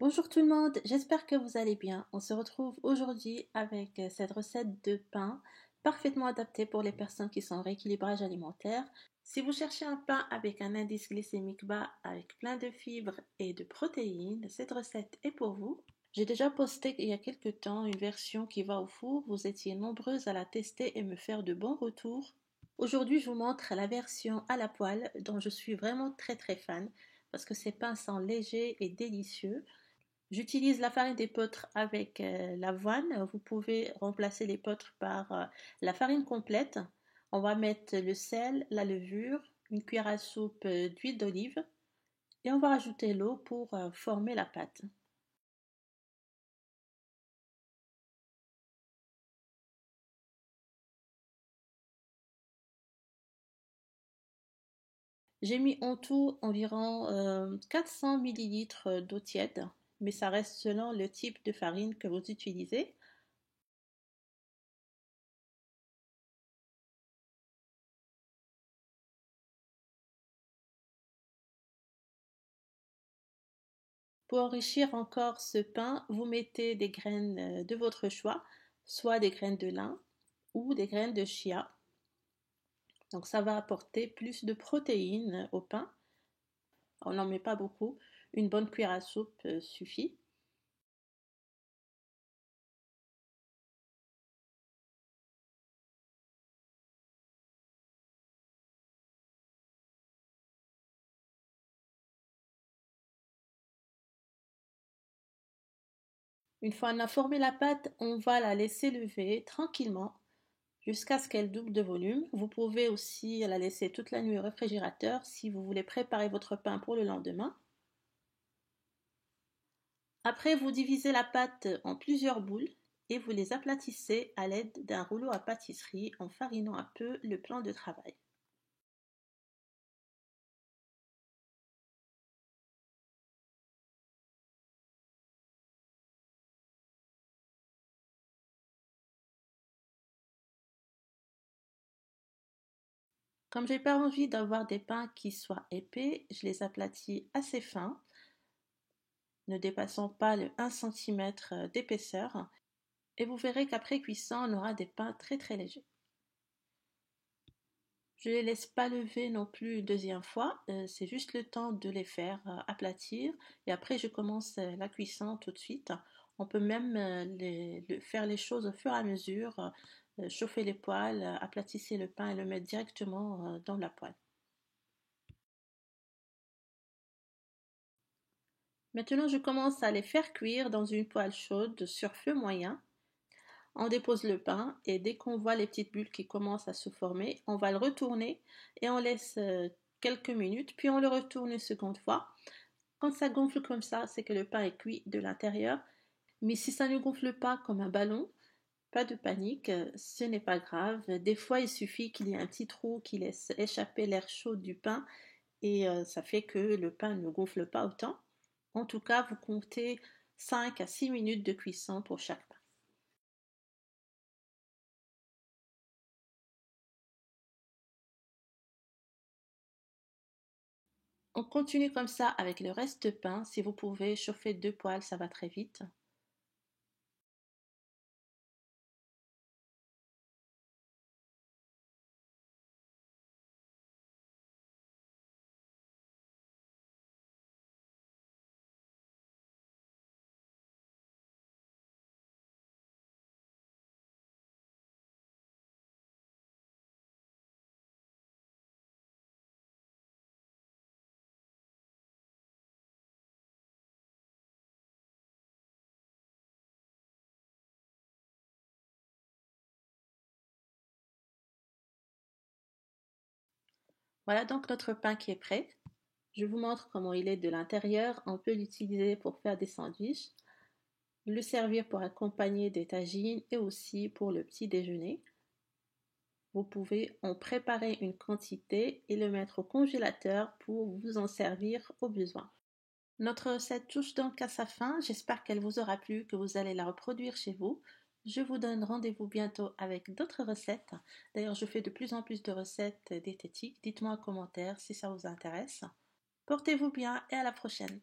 Bonjour tout le monde, j'espère que vous allez bien. On se retrouve aujourd'hui avec cette recette de pain parfaitement adaptée pour les personnes qui sont en rééquilibrage alimentaire. Si vous cherchez un pain avec un indice glycémique bas, avec plein de fibres et de protéines, cette recette est pour vous. J'ai déjà posté il y a quelques temps une version qui va au four. Vous étiez nombreuses à la tester et me faire de bons retours. Aujourd'hui, je vous montre la version à la poêle dont je suis vraiment très fan parce que ces pains sont légers et délicieux. J'utilise la farine d'épeautre avec l'avoine. Vous pouvez remplacer l'épeautre par la farine complète. On va mettre le sel, la levure, une cuillère à soupe d'huile d'olive et on va rajouter l'eau pour former la pâte. J'ai mis en tout environ 400 millilitres d'eau tiède, mais ça reste selon le type de farine que vous utilisez. Pour enrichir encore ce pain, vous mettez des graines de votre choix, soit des graines de lin ou des graines de chia. Donc ça va apporter plus de protéines au pain. On n'en met pas beaucoup. Une bonne cuillère à soupe suffit. Une fois on a formé la pâte, on va la laisser lever tranquillement jusqu'à ce qu'elle double de volume. Vous pouvez aussi la laisser toute la nuit au réfrigérateur si vous voulez préparer votre pain pour le lendemain. Après, vous divisez la pâte en plusieurs boules et vous les aplatissez à l'aide d'un rouleau à pâtisserie en farinant un peu le plan de travail. Comme j'ai pas envie d'avoir des pains qui soient épais, je les aplatis assez fins, ne dépassant pas le 1 cm d'épaisseur. Et vous verrez qu'après cuisson, on aura des pains très légers. Je ne les laisse pas lever non plus une deuxième fois, c'est juste le temps de les faire aplatir et après je commence la cuisson tout de suite. On peut même faire les choses au fur et à mesure, chauffer les poêles, aplatisser le pain et le mettre directement dans la poêle. Maintenant, je commence à les faire cuire dans une poêle chaude sur feu moyen. On dépose le pain et dès qu'on voit les petites bulles qui commencent à se former, on va le retourner et on laisse quelques minutes, puis on le retourne une seconde fois. Quand ça gonfle comme ça, c'est que le pain est cuit de l'intérieur. Mais si ça ne gonfle pas comme un ballon, pas de panique, ce n'est pas grave. Des fois, il suffit qu'il y ait un petit trou qui laisse échapper l'air chaud du pain et ça fait que le pain ne gonfle pas autant. En tout cas, vous comptez 5 à 6 minutes de cuisson pour chaque pain. On continue comme ça avec le reste de pain. Si vous pouvez chauffer 2 poêles, ça va très vite. Voilà donc notre pain qui est prêt. Je vous montre comment il est de l'intérieur. On peut l'utiliser pour faire des sandwichs, le servir pour accompagner des tagines et aussi pour le petit déjeuner. Vous pouvez en préparer une quantité et le mettre au congélateur pour vous en servir au besoin. Notre recette touche donc à sa fin. J'espère qu'elle vous aura plu, que vous allez la reproduire chez vous. Je vous donne rendez-vous bientôt avec d'autres recettes. D'ailleurs, je fais de plus en plus de recettes diététiques. Dites-moi en commentaire si ça vous intéresse. Portez-vous bien et à la prochaine.